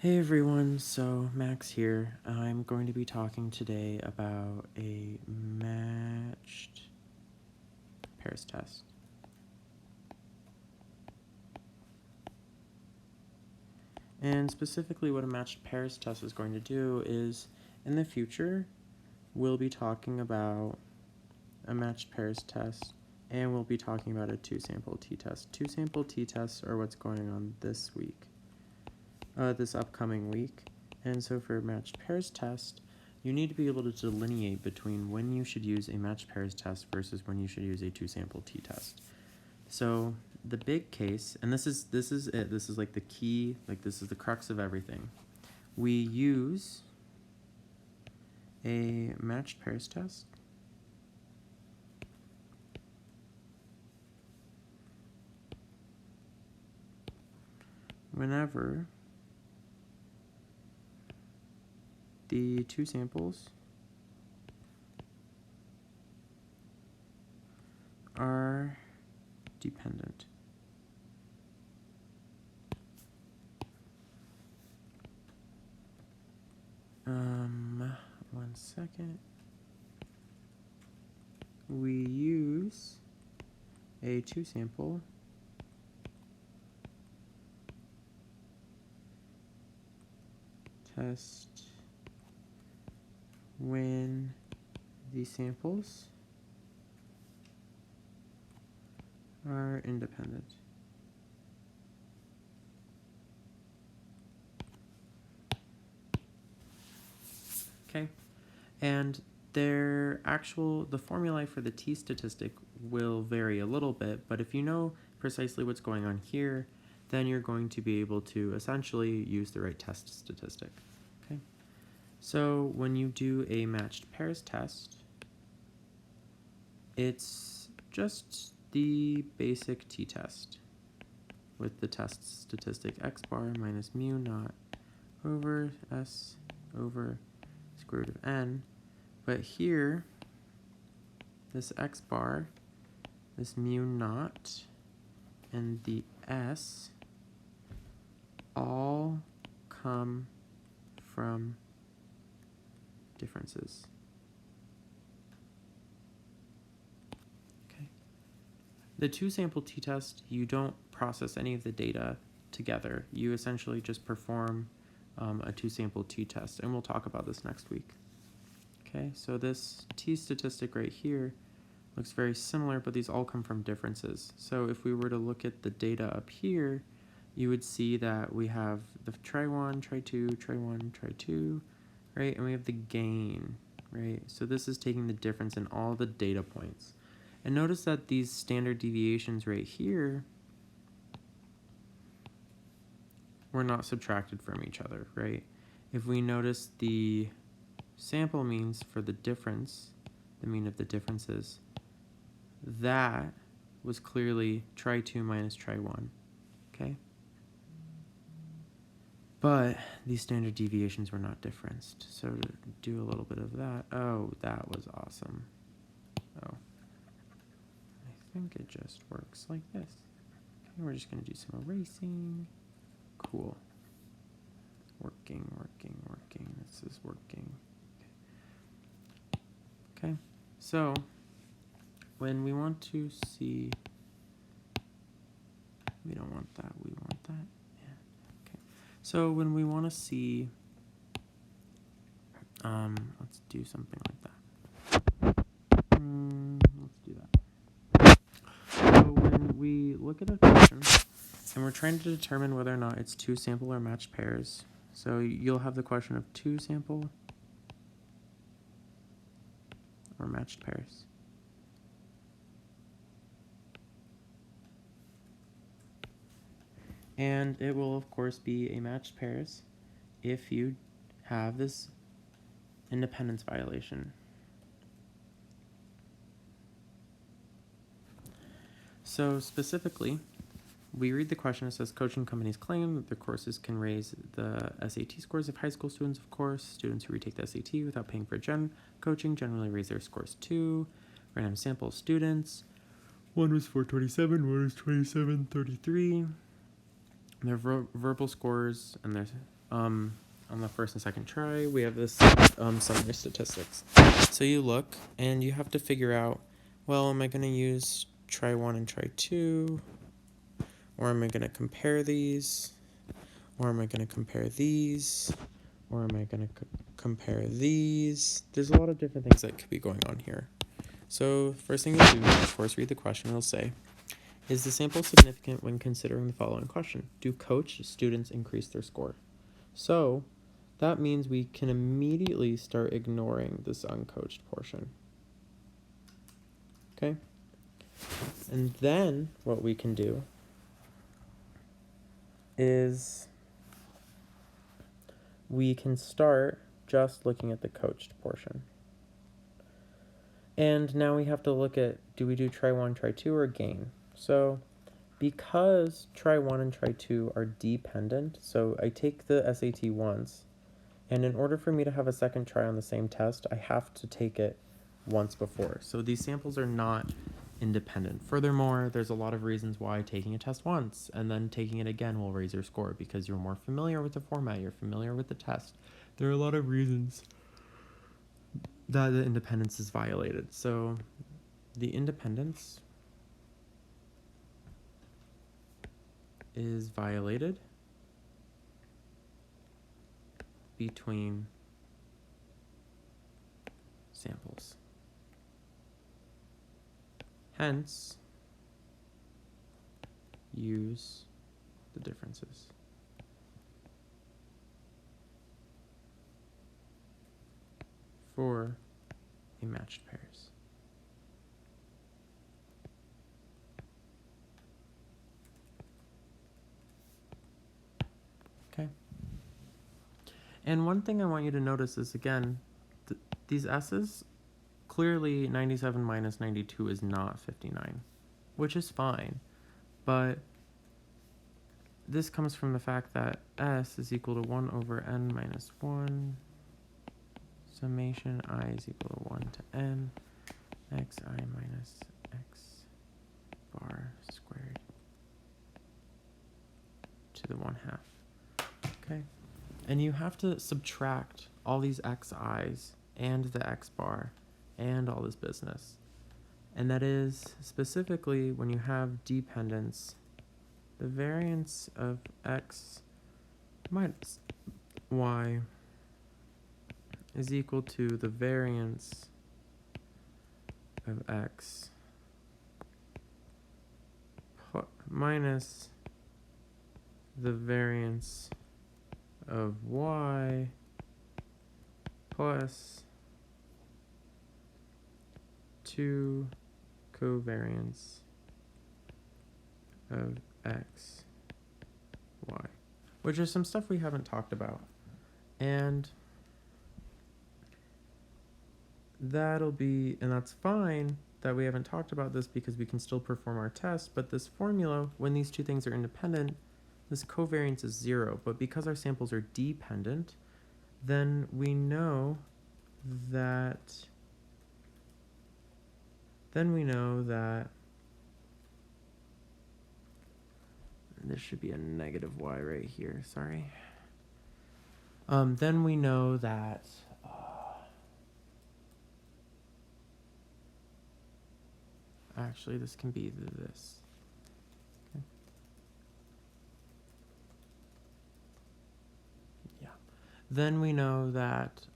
Hey everyone, so Max here. I'm going to be talking today about a matched pairs test. And specifically what a matched pairs test is going to do is, in the future, we'll be talking about a matched pairs test, and we'll be talking about a two-sample t-test. Two-sample t-tests are what's going on this upcoming week. And so for a matched pairs test, you need to be able to delineate between when you should use a matched pairs test versus when you should use a two-sample t-test. So the big case, and this is it. This is like the key, like this is the crux of everything. We use a matched pairs test whenever the two samples are dependent. One second. We use a two-sample test when the samples are independent. Okay, and the formulae for the t-statistic will vary a little bit, but if you know precisely what's going on here, then you're going to be able to essentially use the right test statistic. Okay, so when you do a matched pairs test, it's just the basic t-test with the test statistic x bar minus mu naught over s over square root of n. But here, this x bar, this mu naught, and the s all come from differences. Okay. The two-sample t-test, you don't process any of the data together. You essentially just perform a two-sample t-test, and we'll talk about this next week. Okay, so this t-statistic right here looks very similar, but these all come from differences. So if we were to look at the data up here, you would see that we have the try one, try two, try one, try two, right? And we have the gain, right? So this is taking the difference in all the data points. And notice that these standard deviations right here were not subtracted from each other, right? If we notice the sample means for the difference, the mean of the differences, that was clearly try 2 minus try 1, okay? But these standard deviations were not differenced, so to do a little bit of that, oh, that was awesome. Oh, I think it just works like this. Okay, we're just gonna do some erasing. Cool. Working, this is working. Okay, so when we want to see, we don't want that, we want that, yeah, okay. So when we want to see, let's do something like that. Let's do that. So when we look at a question, and we're trying to determine whether or not it's two-sample or matched pairs, so you'll have the question of two-sample or matched pairs. And it will, of course, be a matched pairs if you have this independence violation. So specifically, we read the question. It says, coaching companies claim that their courses can raise the SAT scores of high school students, of course. Students who retake the SAT without paying for coaching generally raise their scores too. Random sample of students. One was 427, one was 2733. Their verbal scores and their on the first and second try, we have this summary statistics. So you look and you have to figure out, well, am I going to use try 1 and try 2? Or am I going to compare these? Or am I going to compare these? Or am I going to compare these? There's a lot of different things that could be going on here. So first thing you do, of course, read the question. It'll say, is the sample significant when considering the following question? Do coached students increase their score? So that means we can immediately start ignoring this uncoached portion. Okay? And then what we can do is we can start just looking at the coached portion. And now we have to look at, do we do try 1, try 2, or gain? So because try 1 and try 2 are dependent, so I take the SAT once, and in order for me to have a second try on the same test, I have to take it once before. So these samples are not independent. Furthermore, there's a lot of reasons why taking a test once and then taking it again will raise your score, because you're more familiar with the format, you're familiar with the test. There are a lot of reasons that the independence is violated. So the independence is violated between samples. Hence, use the differences. For a matched pairs. Okay. And one thing I want you to notice is, again, these S's, clearly 97 minus 92 is not 59, which is fine. But this comes from the fact that S is equal to 1 over n minus 1, summation I is equal to 1 to n, xi minus x bar squared to the 1/2. Okay, and you have to subtract all these xi's and the x bar and all this business. And that is specifically when you have dependence, the variance of x minus y is equal to the variance of x minus the variance of y plus 2 covariance of x, y, which is some stuff we haven't talked about. And that's fine that we haven't talked about this, because we can still perform our test, but this formula, when these two things are independent, this covariance is 0. But because our samples are dependent, then we know that this should be a negative y right here, sorry. Then we know that actually this can be this. Okay. Yeah. Then we know that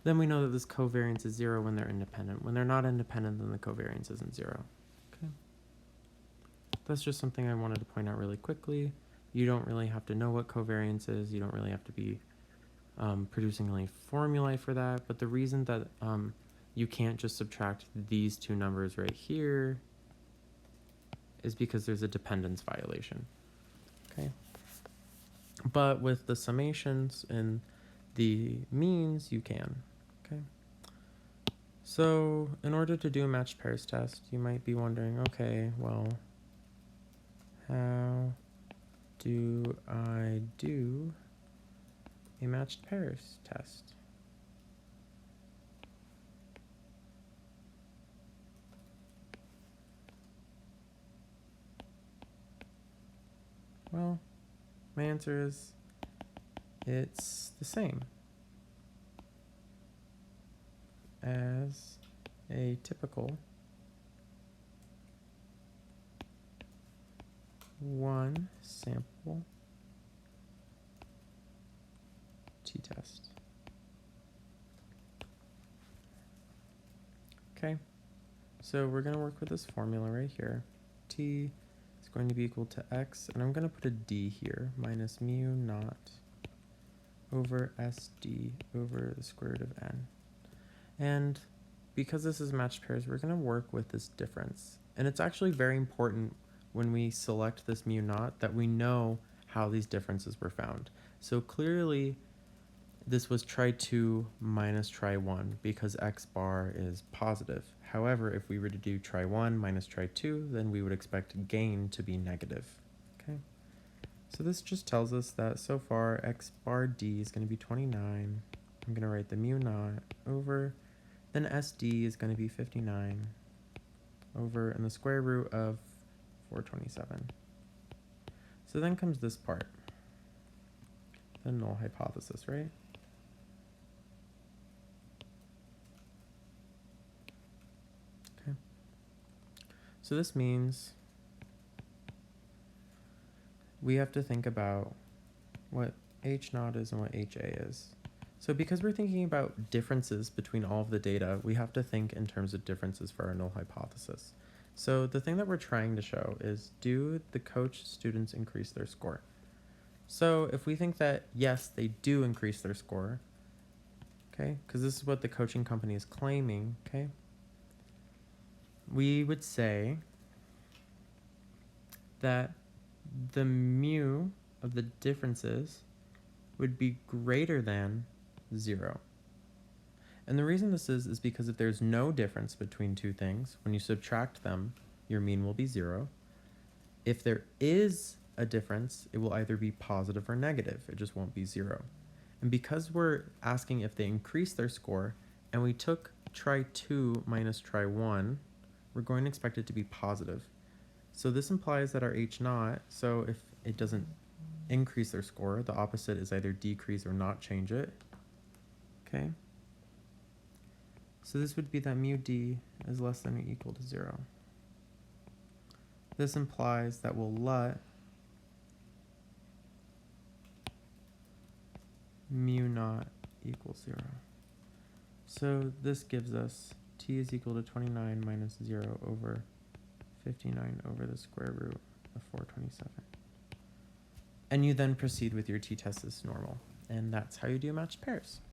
this covariance is 0 when they're independent. When they're not independent, then the covariance isn't 0. Okay. That's just something I wanted to point out really quickly. You don't really have to know what covariance is. You don't really have to be producing any formulae for that. But the reason that you can't just subtract these two numbers right here is because there's a dependence violation. Okay. But with the summations and the means, you can. Okay. So in order to do a matched pairs test, you might be wondering, okay, well, how do I do a matched pairs test? Well, My answer is it's the same as a typical one sample t-test. Okay, so we're going to work with this formula right here. T is going to be equal to x, and I'm going to put a d here, minus mu naught over sd over the square root of n. And because this is matched pairs, we're going to work with this difference. And it's actually very important when we select this mu naught that we know how these differences were found. So clearly, this was try2 minus try1 because x bar is positive. However, if we were to do try1 minus try2, then we would expect gain to be negative. Okay, so this just tells us that so far x bar d is going to be 29. I'm going to write the mu naught over, then sd is going to be 59 over, and the square root of 427. So then comes this part, the null hypothesis, right? Okay. So this means we have to think about what h naught is and what ha is. So because we're thinking about differences between all of the data, we have to think in terms of differences for our null hypothesis. So the thing that we're trying to show is, do the coach students increase their score? So if we think that, yes, they do increase their score, okay, because this is what the coaching company is claiming, okay, we would say that the mu of the differences would be greater than 0. And the reason this is because if there's no difference between two things, when you subtract them, your mean will be 0. If there is a difference, it will either be positive or negative. It just won't be 0. And because we're asking if they increase their score, and we took try2 minus try1, we're going to expect it to be positive. So this implies that our h naught, so if it doesn't increase their score, the opposite is either decrease or not change it. Okay? So this would be that mu d is less than or equal to 0. This implies that we'll let mu naught equals 0. So this gives us t is equal to 29 minus 0 over 59 over the square root of 427. And you then proceed with your t-test as normal. And that's how you do matched pairs.